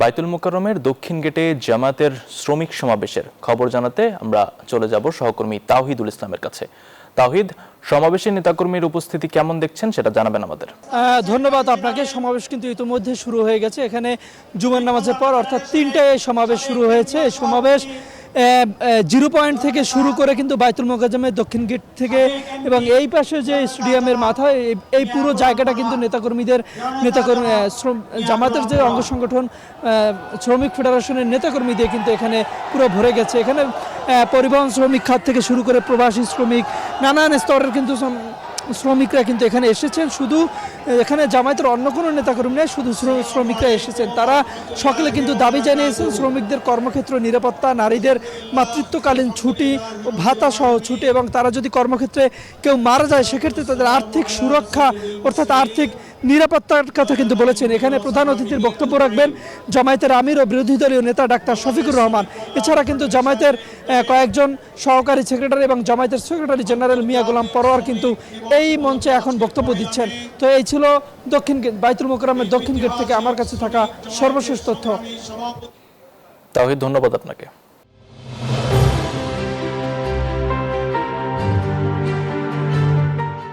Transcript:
বায়তুল মোকাররমের দক্ষিণ গেটে জামায়াতের শ্রমিক সমাবেশের খবর জানাতে আমরা চলে যাব সহকর্মী তাওহিদুল ইসলামের কাছে। তাওহিদ, সমাবেশের নেতাকর্মীর উপস্থিতি কেমন দেখছেন সেটা জানাবেন আমাদের। ধন্যবাদ আপনাকে। সমাবেশ কিন্তু ইতিমধ্যে শুরু হয়ে গেছে। এখানে জুমার নামাজের পর অর্থাৎ ৩টায় সমাবেশ শুরু হয়েছে। এই সমাবেশ 0 পয়েন্ট থেকে শুরু করে কিন্তু বায়তুল মোকাররমের দক্ষিণ গেট থেকে এবং এই পাশে যে স্টেডিয়ামের মাথায় এই পুরো জায়গাটা কিন্তু জামাতের যে অঙ্গ সংগঠন শ্রমিক ফেডারেশনের নেতাকর্মী দিয়ে কিন্তু এখানে পুরো ভরে গেছে। এখানে পরিবহন শ্রমিক খাত থেকে শুরু করে প্রবাসী শ্রমিক, নানান স্তরের কিন্তু শ্রমিকরা কিন্তু এখানে এসেছেন। শুধু এখানে জামায়াতের অন্য কোনো নেতাকর্মী নেই, শুধু শ্রমিকরা এসেছেন। তারা সকলে কিন্তু দাবি জানিয়েছেন শ্রমিকদের কর্মক্ষেত্র নিরাপত্তা, নারীদের মাতৃত্বকালীন ছুটি, ভাতা সহ ছুটি, এবং তারা যদি কর্মক্ষেত্রে কেউ মারা যায় সেক্ষেত্রে তাদের আর্থিক সুরক্ষা অর্থাৎ আর্থিক নিরাপত্তার কথা কিন্তু বলেছেন। এখানে প্রধান অতিথির বক্তব্য রাখবেন জামায়াতের আমির ও বিরোধী দলীয় নেতা ডাক্তার শফিকুর রহমান। এছাড়া কিন্তু জামায়াতের কয়েকজন সহকারী সেক্রেটারি এবং জামায়াতের সেক্রেটারি জেনারেল মিয়া গোলাম পরোয়ার কিন্তু এই মঞ্চে এখন বক্তব্য দিচ্ছেন। তো এই ছিল দক্ষিণ গেট, বায়তুল মোকাররমের দক্ষিণ গেট থেকে আমার কাছে থাকা সর্বশেষ তথ্য। তাওহিদ, ধন্যবাদ আপনাকে।